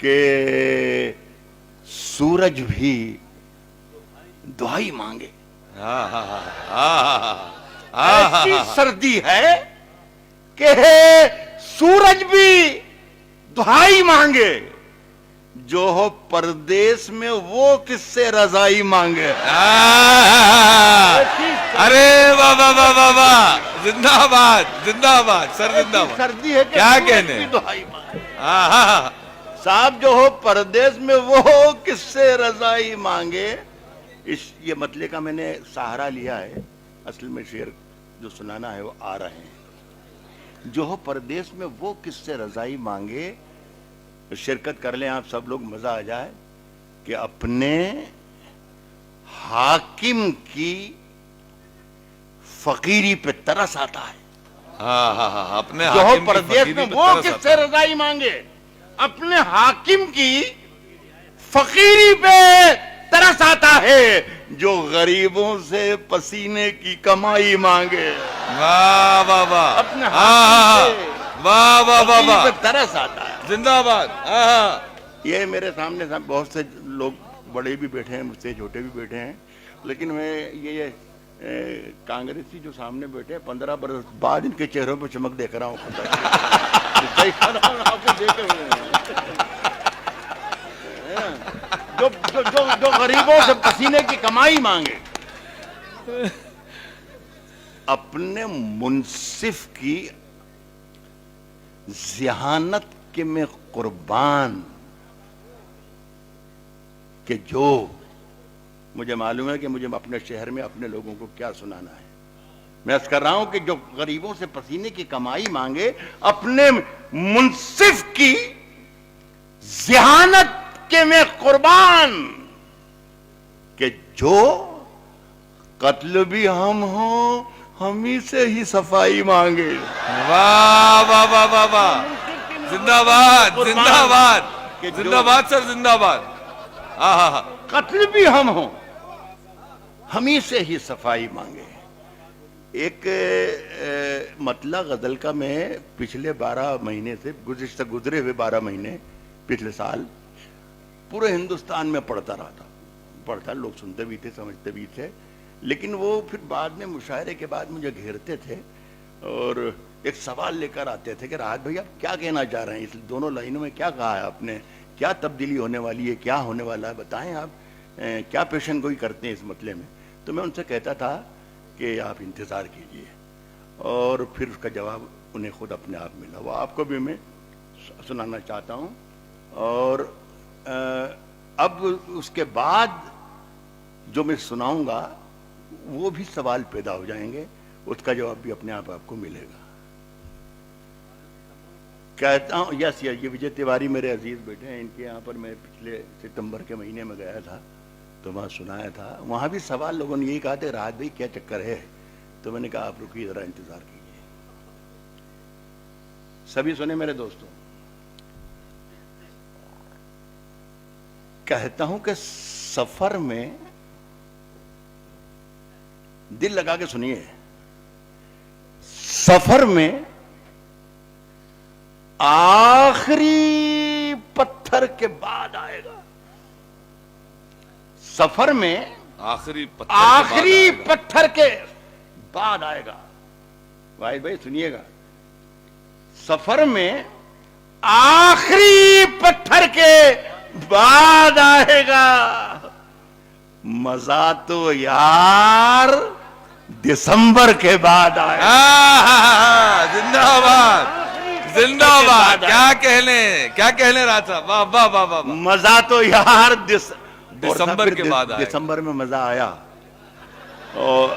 کہ سورج بھی دعائی مانگے. ایسی سردی ہے کہ سورج بھی دعائی مانگے. جو ہو پردیس میں وہ کس سے رضائی مانگے. ارے واہ واہ واہ واہ واہ، زندہ آباد زندہ آباد سر، زندہ آباد. سردی ہے کہ کیا سورج کہنے بھی دعائی مانگے. صاحب جو ہو پردیس میں وہ کس سے رضائی مانگے. یہ مطلع کا میں نے سہارا لیا ہے، اصل میں شعر جو سنانا ہے وہ آ رہے ہیں. جو ہو پردیس میں وہ کس سے رضائی مانگے. شرکت کر لیں آپ سب لوگ، مزہ آ جائے کہ اپنے حاکم کی فقیری پہ ترس آتا ہے. اپنے جو ہو حاکم کی پردیس میں فقیری پہ وہ ترس کس آتا سے ہے. رضائی مانگے. اپنے حاکم کی فقیری پہ ترس آتا ہے. جو غریبوں سے پسینے کی کمائی مانگے. واہ واہ واہ، اپنے حاکم سے واہ واہ واہ فقیری واہ، پہ ترس آتا ہے. زندہ آباد. یہ میرے سامنے بہت سے لوگ بڑے بھی بیٹھے ہیں، مجھ سے چھوٹے بھی بیٹھے ہیں، لیکن میں یہ کانگریسی جو سامنے بیٹھے ہیں 15 برس بعد ان کے چہروں پہ چمک دیکھ رہا ہوں. جو غریبوں سے پسینے کی کمائی مانگے. اپنے منصف کی ذہانت کے میں قربان، کہ جو مجھے معلوم ہے کہ مجھے اپنے شہر میں اپنے لوگوں کو کیا سنانا ہے. میں عرض کر رہا ہوں کہ جو غریبوں سے پسینے کی کمائی مانگے، اپنے منصف کی ذہانت کے میں قربان، کہ جو قتل بھی ہم ہوں ہم ہی سے ہی صفائی مانگے. واہ واہ واہ واہ واہ، زندہ آباد زندہ آباد زندہ آباد سر، زندہ آباد. قتل بھی ہم ہوں ہم ہی سے ہی صفائی مانگے. ایک مطلع غزل کا میں پچھلے 12 مہینے سے گزرے ہوئے 12 مہینے پچھلے سال پورے ہندوستان میں پڑھتا رہا تھا. لوگ سنتے بھی تھے، سمجھتے بھی تھے، لیکن وہ پھر بعد میں مشاعرے کے بعد مجھے گھیرتے تھے اور ایک سوال لے کر آتے تھے کہ راحت بھائی آپ کیا کہنا چاہ رہے ہیں، اس دونوں لائنوں میں کیا کہا ہے آپ نے، کیا تبدیلی ہونے والی ہے، کیا ہونے والا ہے، بتائیں آپ کیا پیشن گوئی کرتے ہیں اس مسئلے میں. تو میں ان سے کہتا تھا کہ آپ انتظار کیجئے، اور پھر اس کا جواب انہیں خود اپنے آپ ملا. وہ آپ کو بھی میں سنانا چاہتا ہوں، اور اب اس کے بعد جو میں سناؤں گا وہ بھی سوال پیدا ہو جائیں گے، اس کا جواب بھی اپنے آپ کو ملے گا. کہتا ہوں یس یہ وجے تیواری میرے عزیز بیٹے ہیں، ان کے یہاں پر میں پچھلے ستمبر کے مہینے میں گیا تھا تو وہاں سنایا تھا. وہاں بھی سوال لوگوں نے یہی کہا تھا راحت بھائی کیا چکر ہے. تو میں نے کہا آپ رکیے ذرا انتظار کیجیے. سبھی سنے میرے دوستوں. کہتا ہوں کہ سفر میں دل لگا کے سنیے، سفر میں آخری پتھر کے بعد آئے گا. سفر میں آخری پتھر کے بعد آئے گا. واحد بھائی سنیے گا، سفر میں آخری پتھر کے بعد آئے گا. مزہ تو یار دسمبر کے بعد آئے گا. زندہ آباد زندہ آباد. کیا کہنے رہا تھا. واہ واہ واہ واہ. مزہ تو یار دسمبر کے بعد آئے. دسمبر میں مزہ آیا، اور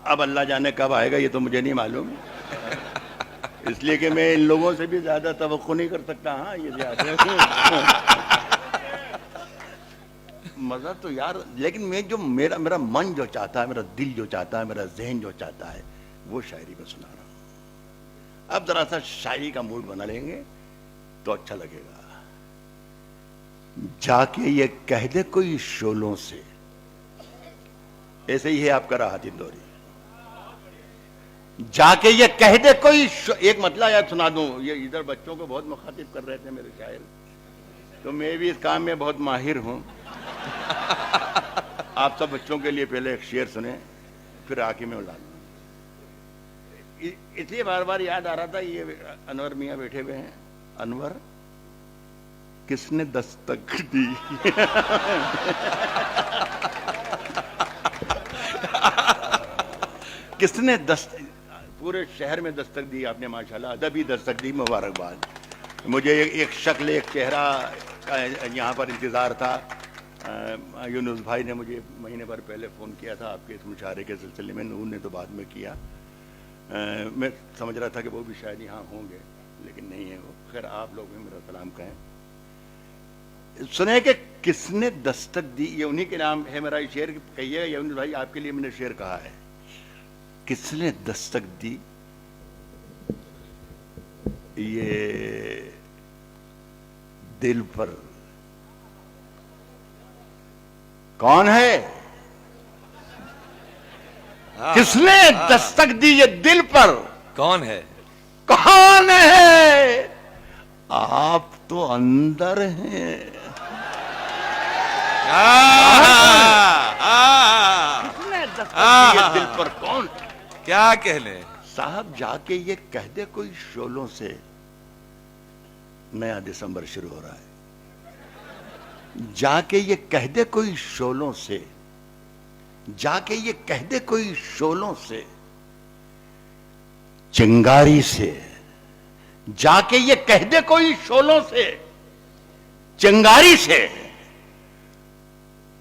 اب اللہ جانے کب آئے گا یہ تو مجھے نہیں معلوم، اس لیے کہ میں ان لوگوں سے بھی زیادہ توقع نہیں کر سکتا. ہاں یہ زیادہ مزہ تو یار، لیکن میں جو میرا من جو چاہتا ہے، میرا دل جو چاہتا ہے، میرا ذہن جو چاہتا ہے وہ شاعری میں سنا رہا ہوں. اب ذرا سا شاعری کا موڈ بنا لیں گے تو اچھا لگے گا. جا کے یہ کہہ دے کوئی شولوں سے، ایسے ہی ہے آپ کا راحت اندوری. جا کے یہ کہہ دے کوئی ایک مطلب یاد سنا دوں. یہ ادھر بچوں کو بہت مخاطب کر رہے تھے میرے شاعر, تو میں بھی اس کام میں بہت ماہر ہوں. آپ سب بچوں کے لیے پہلے ایک شعر سنیں, پھر آ کے میں اڑا دوں. اس لیے بار بار یاد آ رہا تھا, یہ انور میاں بیٹھے ہوئے ہیں. انور, کس نے دستک دی؟ کس نے پورے شہر میں دستک دی آپ نے, ماشاءاللہ ادبی دستک دی, مبارکباد. مجھے ایک شکل, ایک چہرہ کا یہاں پر انتظار تھا. یونس بھائی نے مجھے مہینے بھر پہلے فون کیا تھا آپ کے اس مشاعرے کے سلسلے میں. نور نے تو بعد میں کیا. میں سمجھ رہا تھا کہ وہ بھی شاید یہاں ہوں گے, لیکن نہیں ہے وہ. خیر, آپ لوگ بھی میرا سلام کہیں. سنیں کہ کس نے دستک دی, یہ انہی کے نام ہے. میرا شعر کہیے گا یونس بھائی, آپ کے لیے میں نے شعر کہا ہے. کس نے دستک دی, یہ دل پر کون ہے؟ کس نے دستک دی یہ دل پر, کون ہے؟ کون ہے؟ آپ تو اندر ہیں. کس نے دستک دی یہ دل پر, کون ہے؟ کیا کہہ لیں صاحب, جا کے یہ کہہ دے کوئی شعلوں سے, نیا دسمبر شروع ہو رہا ہے. جا کے یہ کہہ دے کوئی شعلوں سے, جا کے یہ کہہ دے کوئی شعلوں سے, چنگاری سے. جا کے یہ کہہ دے کوئی شعلوں سے, چنگاری سے,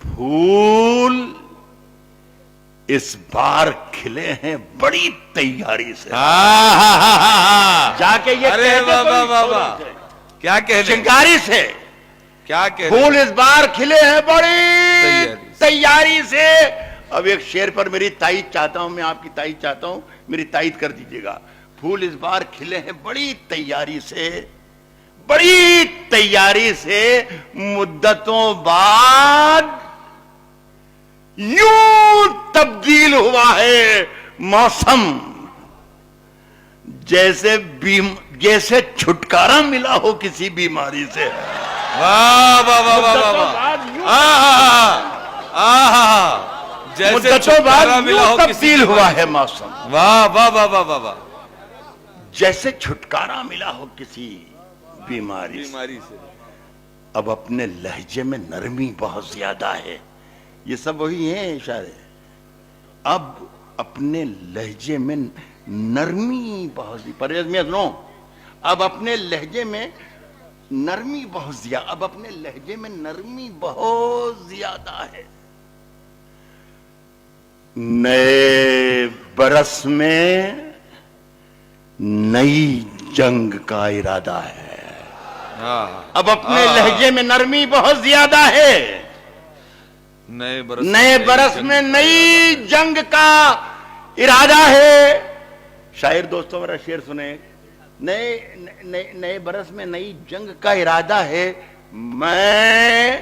پھول اس بار کھلے ہیں بڑی تیاری سے. جا کے یہ ارے کہہ دے واہ کوئی واہ واہ شعلوں واہ, سے, کیا کہہ لیں, چنگاری سے, کیا کہہ لیں. پھول اس بار کھلے ہیں بڑی تیاری سے. اب ایک شعر پر میری تائید چاہتا ہوں, میں آپ کی تائید چاہتا ہوں, میری تائید کر دیجیے گا. پھول اس بار کھلے ہیں بڑی تیاری سے, بڑی تیاری سے, مدتوں بعد یوں تبدیل ہوا ہے موسم, جیسے چھٹکارا ملا ہو کسی بیماری سے. واہ واہ واہ واہ واہ, جیسے مدتوں بعد چھٹکارا ملا یوں ہو کسی تبدیل ہوا ہے موسم, واہ واہ واہ واہ واہ واہ, جیسے چھٹکارا ملا ہو کسی بیماری سے. بیماری سے. اب اپنے لہجے میں نرمی بہت زیادہ ہے. یہ سب وہی ہیں اشارے. اب اپنے لہجے میں نرمی بہت, پرویز میں سنو, اب اپنے لہجے میں نرمی بہت زیادہ, اب اپنے لہجے میں نرمی بہت زیادہ ہے. نئے برس میں نئی جنگ کا ارادہ ہے. اب اپنے لہجے میں نرمی بہت زیادہ ہے. نئے برس میں نئی جنگ کا ارادہ ہے. شاعر دوستوں میرا شعر سنیں. نئے برس میں نئی جنگ کا ارادہ ہے. میں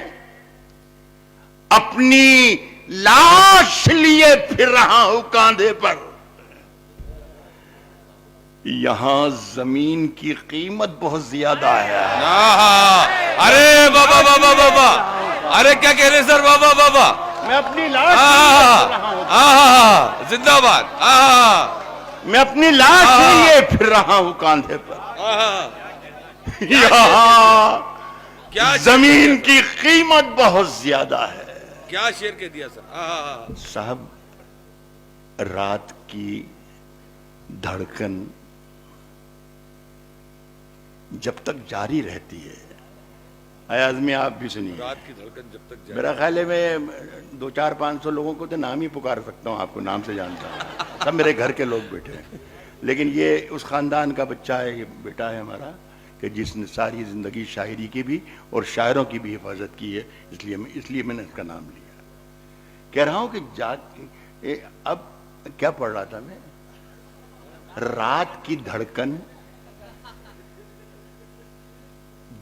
اپنی لاش لیے پھر رہا ہوں کاندھے پر. یہاں زمین کی قیمت بہت زیادہ ہے. ارے بابا بابا بابا, ارے کیا کہہ رہے سر, بابا بابا, میں اپنی لاش لیے پھر رہا ہوں, زندہ باد, میں اپنی لاش لیے پھر رہا ہوں کاندھے پر. یہاں زمین کی قیمت بہت زیادہ ہے. کیا شعر کہہ دیا سر. صاحب, رات کی دھڑکن جب تک جاری رہتی ہے, ایاز میں آپ بھی سنیے. رات کی دھڑکن جب تک میرا خیال ہے میں 200-500 لوگوں کو تو نام ہی پکار سکتا ہوں, آپ کو نام سے جانتا ہوں, سب میرے گھر کے لوگ بیٹھے ہیں. لیکن یہ اس خاندان کا بچہ ہے, یہ بیٹا ہے ہمارا, کہ جس نے ساری زندگی شاعری کی بھی اور شاعروں کی بھی حفاظت کی ہے. اس لیے میں نے اس کا نام لیا. کہہ رہا ہوں کہ اب کیا پڑھ رہا تھا میں, رات کی دھڑکن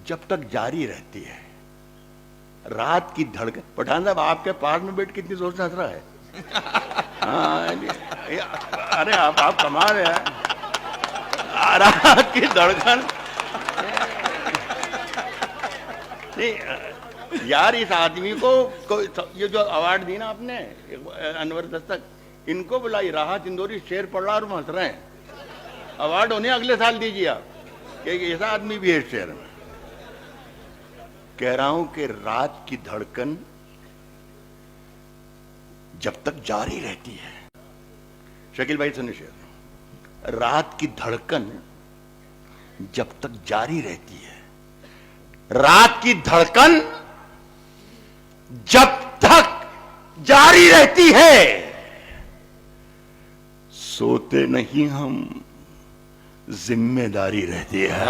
جب تک جاری رہتی ہے. رات کی دھڑکن, پٹھان صاحب آپ کے پاس میں بیٹھ کتنی زور سے ہنس رہا ہے. ارے آپ کما رہے ہیں. رات کی دھڑکن نہیں یار, اس آدمی کو یہ جو اوارڈ دی نا آپ نے انور دستک, ان کو بلائی. راحت اندوری شعر پڑھ رہا اور ہنس رہے ہیں. اوارڈ انہیں اگلے سال دیجیے آپ, کہ ایسا آدمی بھی ہے شعر میں. کہہ رہا ہوں کہ رات کی دھڑکن جب تک جاری رہتی ہے, شکیل بھائی سنیں شعر, رات کی دھڑکن جب تک جاری رہتی ہے, رات کی دھڑکن جب تک جاری رہتی ہے, سوتے نہیں ہم, ذمہ داری رہتی ہے.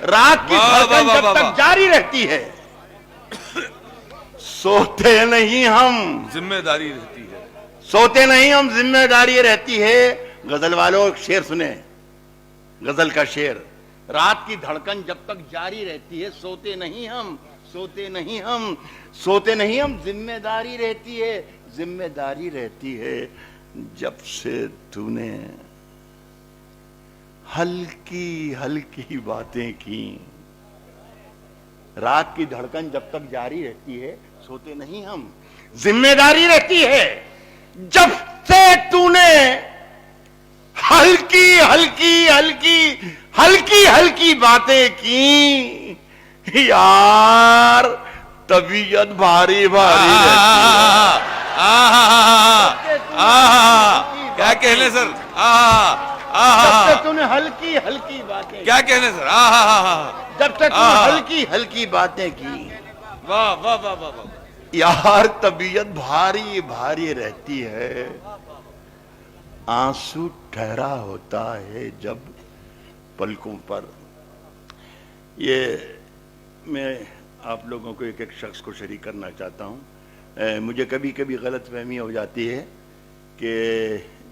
رات کی دھڑکن جب تک جاری رہتی ہے, سوتے نہیں ہم, ذمہ داری رہتی ہے. سوتے نہیں ہم, ذمہ داری رہتی ہے. غزل والوں شعر سنیں, غزل کا شعر. رات کی دھڑکن جب تک جاری رہتی ہے, سوتے نہیں ہم, سوتے نہیں ہم, سوتے نہیں ہم, ذمہ داری رہتی ہے, ذمہ داری رہتی ہے. جب سے تو نے ہلکی ہلکی باتیں کی. رات کی دھڑکن جب تک جاری رہتی ہے, سوتے نہیں ہم, ذمہ داری رہتی ہے. جب سے تو نے ہلکی ہلکی ہلکی ہلکی ہلکی باتیں کی, یار طبیعت بھاری بھاری رہتی ہے. کیا کہنے سر, جب سے تو نے ہلکی ہلکی باتیں, کیا کہنے سر, جب سے تو نے ہلکی ہلکی باتیں کی, واہ واہ واہ واہ, یار طبیعت بھاری بھاری رہتی ہے. آنسو ٹھہرا ہوتا ہے جب پلکوں پر. یہ میں آپ لوگوں کو ایک ایک شخص کو شریک کرنا چاہتا ہوں. مجھے کبھی کبھی غلط فہمی ہو جاتی ہے کہ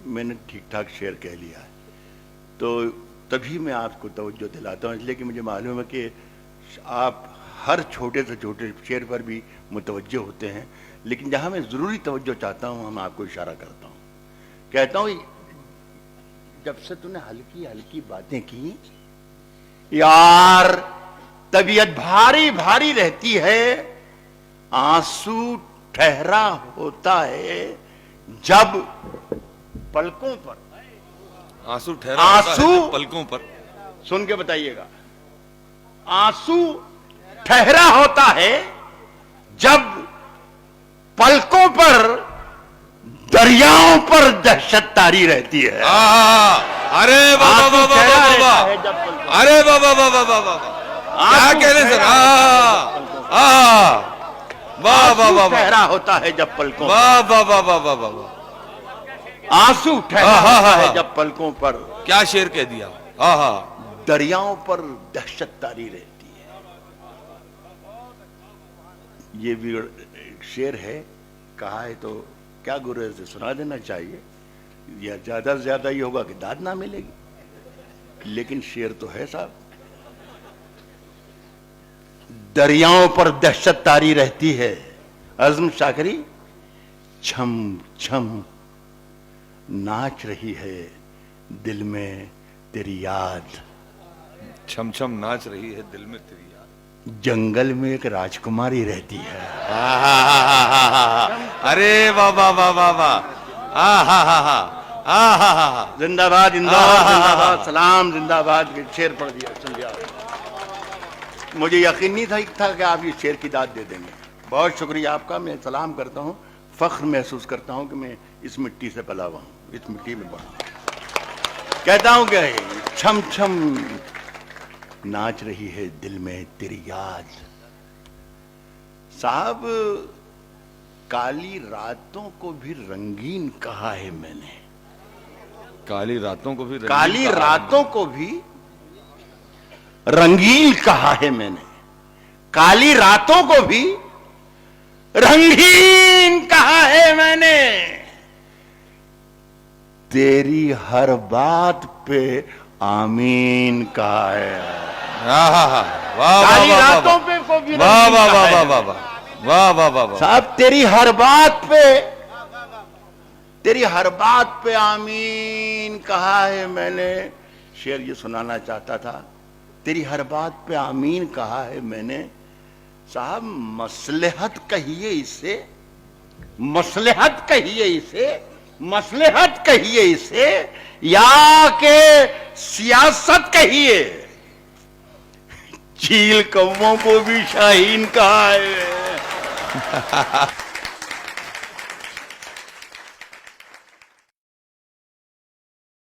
میں نے ٹھیک ٹھاک شعر کہہ لیا ہے, تو تبھی میں آپ کو توجہ دلاتا ہوں, اس لیے کہ مجھے معلوم ہے کہ آپ ہر چھوٹے سے چھوٹے شعر پر بھی متوجہ ہوتے ہیں, لیکن جہاں میں ضروری توجہ چاہتا ہوں ہم آپ کو اشارہ کرتا ہوں. کہتا ہوں جب سے تو نے ہلکی ہلکی باتیں کی, یار طبیعت بھاری بھاری رہتی ہے. آنسو ٹھہرا ہوتا ہے جب پلکوں پر. آنسو ٹھہرا ہوتا ہے جب پلکوں پر. سن کے بتائیے گا, آنسو ٹھہرا ہوتا ہے جب پلکوں پر, دریاؤں پر دہشت تاری رہتی ہے. ارے بابا بابا بابا, ارے بابا بابا بابا, کیا کہہ رہے سر, واہ واہ واہ, ٹھہرا ہوتا ہے جب پلکوں, واہ واہ واہ واہ واہ, آنسو ٹھہرا ہوتا ہے جب پلکوں پر. کیا شعر کہہ دیا, دریاؤں پر دہشت تاری رہتی ہے. یہ بھی شعر ہے, کہا ہے تو کیا گرے سے سنا دینا چاہیے, یا زیادہ سے زیادہ یہ ہوگا کہ داد نہ ملے گی, لیکن شعر تو ہے صاحب. دریاؤں پر دہشت تاری رہتی ہے. عزم شاکری, چھم چھم ناچ رہی ہے دل میں تیری یاد. چھم چھم ناچ رہی ہے دل میں تیری یاد. جنگل میں ایک راجکماری رہتی ہے. ارے واہ واہ واہ واہ واہ, زندہ باد زندہ باد, سلام زندہ باد. شعر پڑھ دیا, سن دیا. مجھے یقین نہیں تھا کہ آپ یہ شعر کی داد دے دیں گے. بہت شکریہ آپ کا. میں سلام کرتا ہوں, فخر محسوس کرتا ہوں کہ میں اس مٹی سے پلا ہوا ہوں, اس مٹی میں بڑا ہوں. کہتا ہوں کہ چھم چھم ناچ رہی ہے دل میں تیری یاد. صاحب کالی راتوں کو بھی رنگین کہا ہے میں نے. کالی راتوں کو بھی, کالی راتوں کو بھی رنگین کہا ہے میں نے. کالی راتوں کو بھی رنگین کہا ہے میں نے. تیری ہر بات پہ آمین کہا ہے. کالی راتوں پہ کو بھی واہ واہ واہ واہ واہ, واہ واہ واہ واہ صاحب تیری ہر بات پہ آمین کہا ہے میں نے. شعر یہ سنانا چاہتا تھا. تیری ہر بات پہ آمین کہا ہے میں نے. صاحب مصلحت کہیے اسے, مصلحت کہیے اسے, مصلحت کہیے اسے, یا کہ سیاست کہیے. چیل کووں کو بھی شاہین کہا ہے.